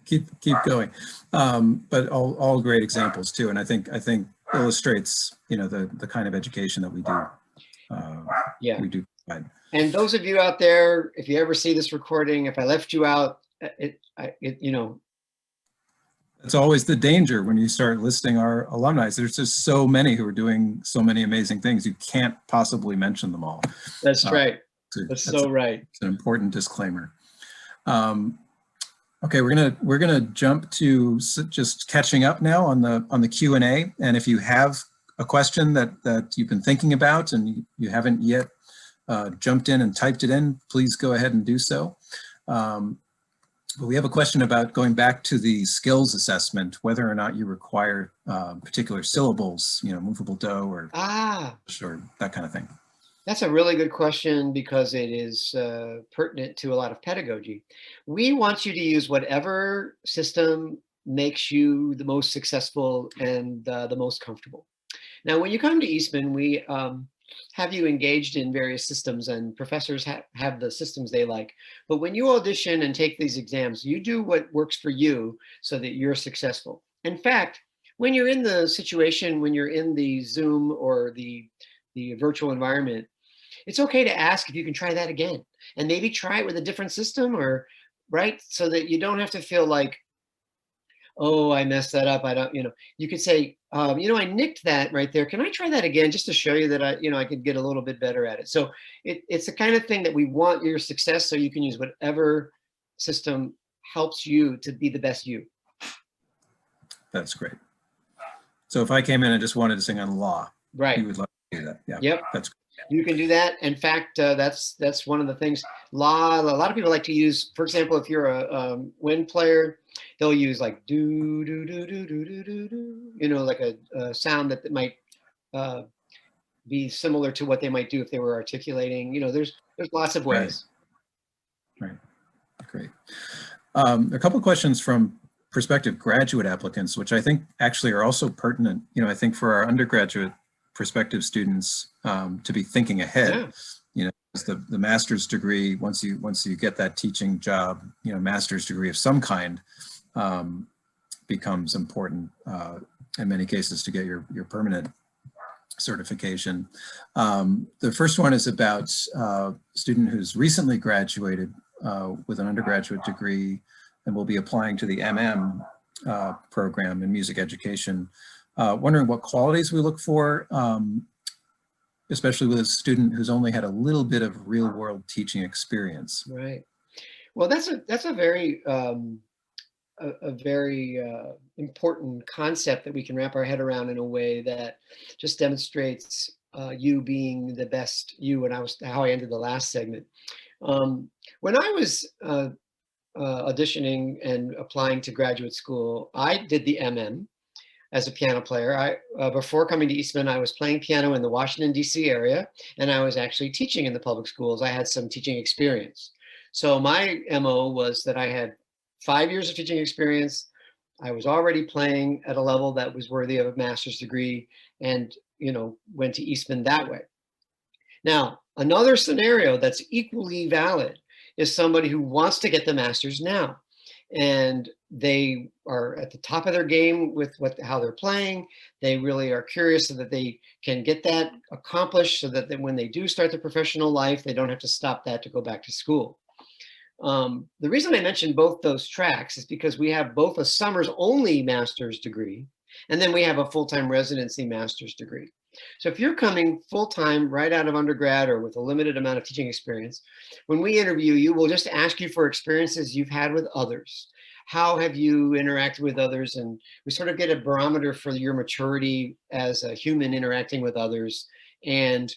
keep going. But all great examples too, and I think illustrates the kind of education that we do. Yeah. We do provide. And those of you out there, if you ever see this recording, if I left you out, It's always the danger when you start listing our alumni. There's just so many who are doing so many amazing things. You can't possibly mention them all. That's right. That's so right. It's an important disclaimer. Okay, we're gonna jump to just catching up now on the Q&A. And if you have a question that you've been thinking about and you haven't yet jumped in and typed it in, please go ahead and do so. But we have a question about going back to the skills assessment, whether or not you require particular syllables, movable do or that kind of thing. That's a really good question because it is pertinent to a lot of pedagogy. We want you to use whatever system makes you the most successful and the most comfortable. Now, when you come to Eastman, we have you engaged in various systems, and professors have the systems they like. But when you audition and take these exams, you do what works for you so that you're successful. In fact, when you're in the situation, when you're in the Zoom or the virtual environment, it's okay to ask if you can try that again and maybe try it with a different system, or right, so that you don't have to feel like, oh, I messed that up. I don't, you could say, I nicked that right there. Can I try that again just to show you that I could get a little bit better at it? So it's the kind of thing that we want your success, so you can use whatever system helps you to be the best you. That's great. So if I came in and just wanted to sing on law, right, you would like to do that. Yeah. Yep. That's great. You can do that. In fact, that's one of the things. Law, a lot of people like to use, for example, if you're a wind player, they'll use like do do do do do do do do, like a sound that might be similar to what they might do if they were articulating. There's lots of ways. Right. Great. A couple of questions from prospective graduate applicants, which I think actually are also pertinent. I think for our undergraduate prospective students to be thinking ahead. Yeah. The master's degree, once you get that teaching job, master's degree of some kind becomes important in many cases to get your permanent certification. The first one is about a student who's recently graduated with an undergraduate degree and will be applying to the program in music education. Wondering what qualities we look for, especially with a student who's only had a little bit of real-world teaching experience. Right. Well, that's a very important concept that we can wrap our head around in a way that just demonstrates you being the best you. And how I ended the last segment. When I was auditioning and applying to graduate school, I did the as a piano player. Before coming to Eastman, I was playing piano in the Washington, D.C. area, and I was actually teaching in the public schools. I had some teaching experience. So my MO was that I had 5 years of teaching experience. I was already playing at a level that was worthy of a master's degree, and went to Eastman that way. Now, another scenario that's equally valid is somebody who wants to get the master's now, and they are at the top of their game with how they're playing. They really are curious so that they can get that accomplished, so that when they do start their professional life, they don't have to stop that to go back to school. The reason I mentioned both those tracks is because we have both a summers only master's degree, and then we have a full-time residency master's degree. So if you're coming full-time right out of undergrad or with a limited amount of teaching experience, when we interview you, we'll just ask you for experiences you've had with others. How have you interacted with others? And we sort of get a barometer for your maturity as a human interacting with others. And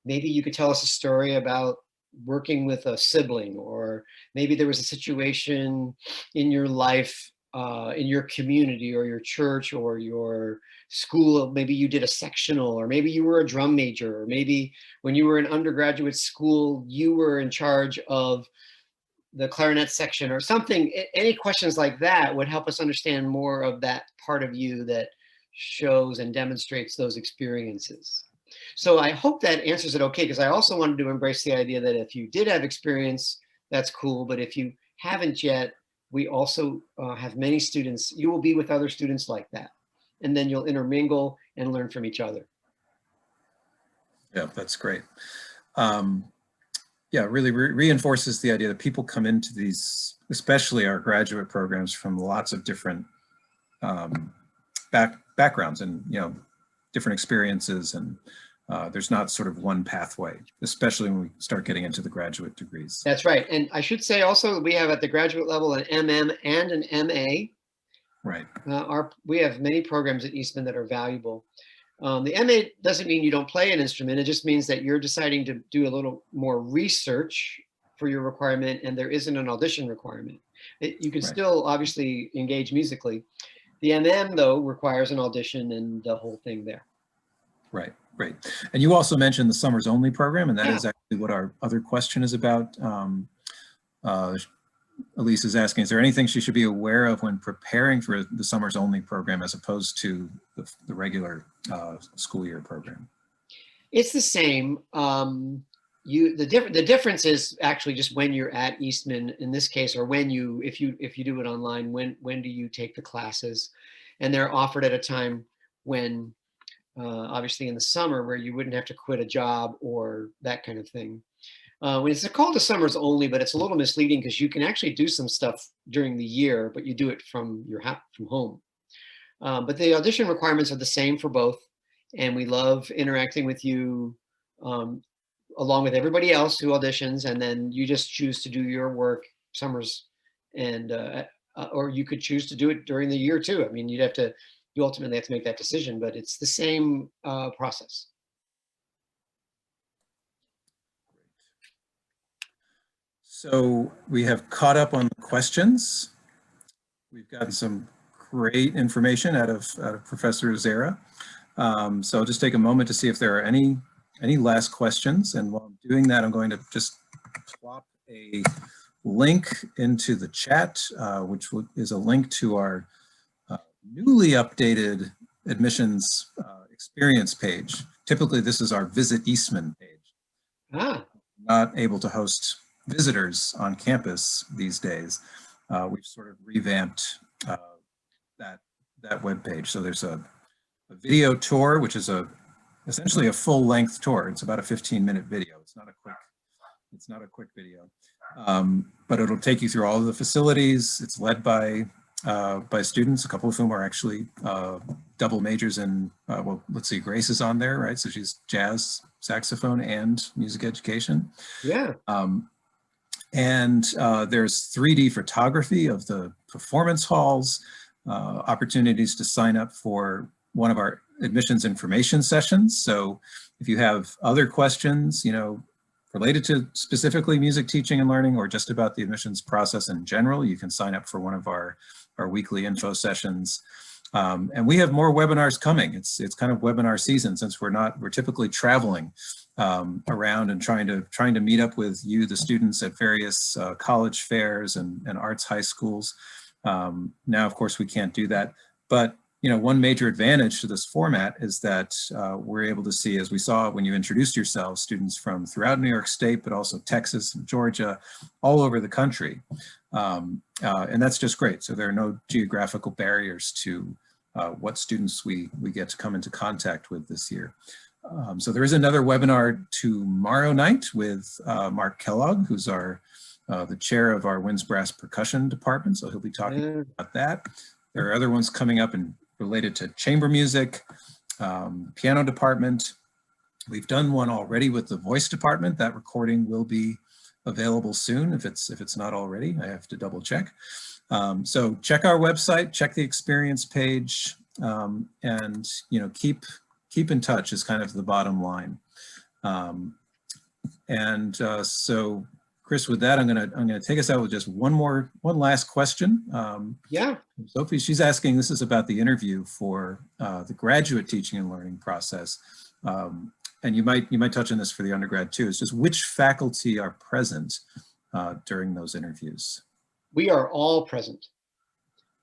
maybe you could tell us a story about working with a sibling, or maybe there was a situation in your life, in your community or your church or your school. Maybe you did a sectional, or maybe you were a drum major, or maybe when you were in undergraduate school, you were in charge of the clarinet section or something. Any questions like that would help us understand more of that part of you that shows and demonstrates those experiences. So I hope that answers it okay, because I also wanted to embrace the idea that if you did have experience, that's cool. But if you haven't yet, we also have many students. You will be with other students like that. And then you'll intermingle and learn from each other. Yeah, that's great. Yeah, it really reinforces the idea that people come into these, especially our graduate programs, from lots of different backgrounds and, you know, different experiences, and there's not sort of one pathway, especially when we start getting into the graduate degrees. That's right. And I should say also, we have at the graduate level an MM and an MA. Right. We have many programs at Eastman that are valuable. The MA doesn't mean you don't play an instrument. It just means that you're deciding to do a little more research for your requirement, and there isn't an audition requirement. You can still obviously engage musically. The MM, though, requires an audition and the whole thing there. Right, right. And you also mentioned the Summers Only program, and that is actually what our other question is about. Elise is asking, is there anything she should be aware of when preparing for the Summers Only program as opposed to the regular school year program? It's the same. The difference is actually just when you're at Eastman in this case, or when you, if you do it online, when do you take the classes? And they're offered at a time when, obviously in the summer, where you wouldn't have to quit a job or that kind of thing. When it's called the Summers Only, but it's a little misleading because you can actually do some stuff during the year, but you do it from your from home. But the audition requirements are the same for both, and we love interacting with you along with everybody else who auditions, and then you just choose to do your work summers, and or you could choose to do it during the year too. I mean, you ultimately have to make that decision, but it's the same process. So we have caught up on the questions. We've gotten some great information out of Professor Azera. So I'll just take a moment to see if there are any last questions. And while I'm doing that, I'm going to just plop a link into the chat, which is a link to our newly updated admissions experience page. Typically, this is our Visit Eastman page. Not able to host visitors on campus these days. We've sort of revamped that web page. So there's a video tour, which is essentially a full-length tour. It's about a 15-minute video. It's not a quick video, but it'll take you through all of the facilities. It's led by students, a couple of whom are actually double majors in, well, let's see, Grace is on there, right? So she's jazz, saxophone, and music education. Yeah. And there's 3D photography of the performance halls, opportunities to sign up for one of our admissions information sessions. So if you have other questions, you know, related to specifically music teaching and learning, or just about the admissions process in general, you can sign up for one of our weekly info sessions. And we have more webinars coming. It's kind of webinar season, since we're typically traveling around and trying to meet up with you, the students, at various college fairs and arts high schools. Now, of course, we can't do that, but you know, one major advantage to this format is that we're able to see, as we saw when you introduced yourselves, students from throughout New York State, but also Texas and Georgia, all over the country. And that's just great. So there are no geographical barriers to what students we get to come into contact with this year. So there is another webinar tomorrow night with Mark Kellogg, who's the chair of our Winds Brass Percussion Department. So he'll be talking about that. There are other ones coming up related to chamber music, piano department. We've done one already with the voice department. That recording will be available soon if it's not already. I have to double check. So check our website, check the experience page, and keep in touch is kind of the bottom line. So Chris, with that, I'm gonna take us out with just one last question. Yeah. Sophie, she's asking, this is about the interview for the graduate teaching and learning process. And you might touch on this for the undergrad too. It's just which faculty are present during those interviews? We are all present.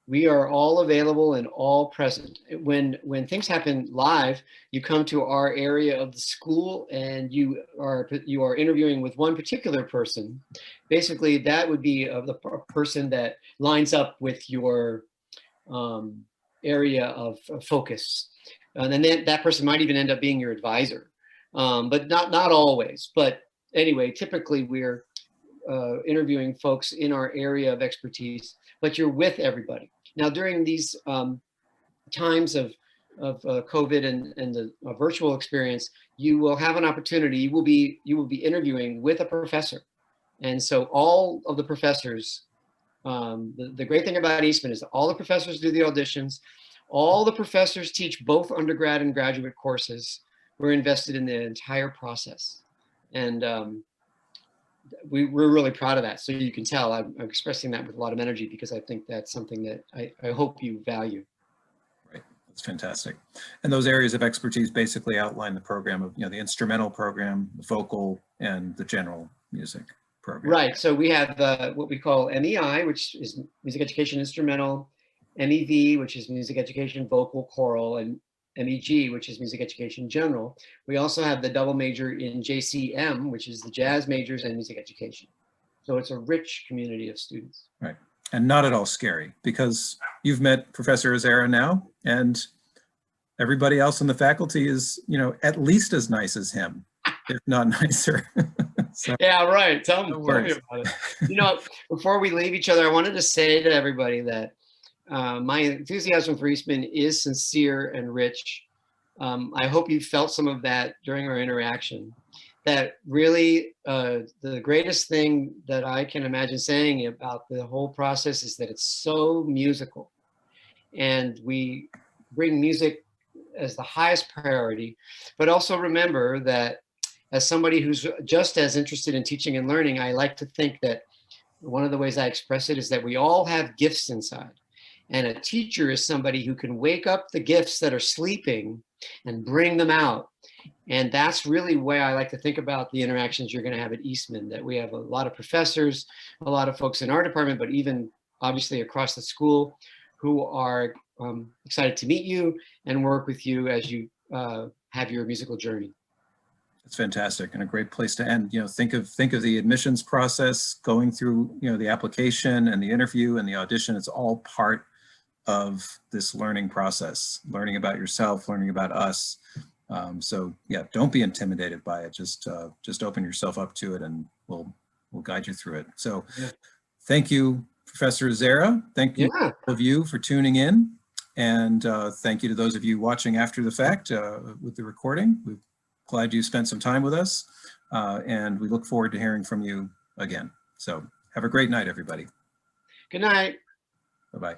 We are all available and all present. When things happen live, you come to our area of the school and you are interviewing with one particular person. Basically, that would be the person that lines up with your area of focus. And then that person might even end up being your advisor, but not always. But anyway, typically we're interviewing folks in our area of expertise, but you're with everybody. Now, during these times of COVID and the virtual experience, you will have an opportunity. You will be interviewing with a professor, and so all of the professors. The great thing about Eastman is that all the professors do the auditions. All the professors teach both undergrad and graduate courses. We're invested in the entire process, and we're really proud of that. So you can tell I'm expressing that with a lot of energy because I think that's something that I hope you value. Right, that's fantastic. And those areas of expertise basically outline the program of, the instrumental program, the vocal, and the general music program. Right, so we have what we call MEI, which is music education instrumental, MEV, which is music education vocal choral, and MEG, which is music education general. We also have the double major in JCM, which is the jazz majors and music education. So it's a rich community of students. Right, and not at all scary because you've met Professor Azera now, and everybody else in the faculty is, at least as nice as him, if not nicer. So, yeah, right. Tell me about it. Before we leave each other, I wanted to say to everybody that my enthusiasm for Eastman is sincere and rich. I hope you felt some of that during our interaction. That really, the greatest thing that I can imagine saying about the whole process is that it's so musical. And we bring music as the highest priority, but also remember that as somebody who's just as interested in teaching and learning, I like to think that one of the ways I express it is that we all have gifts inside. And a teacher is somebody who can wake up the gifts that are sleeping and bring them out. And that's really the way I like to think about the interactions you're going to have at Eastman, that we have a lot of professors, a lot of folks in our department, but even obviously across the school who are excited to meet you and work with you as you have your musical journey. It's fantastic and a great place to end. Think of the admissions process, going through, the application and the interview and the audition. It's all part of this learning process, learning about yourself, learning about us. So yeah, don't be intimidated by it. Just open yourself up to it, and we'll guide you through it. So thank you, Professor Azera. Thank you all of you for tuning in, and thank you to those of you watching after the fact with the recording. We're glad you spent some time with us, and we look forward to hearing from you again. So have a great night, everybody. Good night. Bye-bye.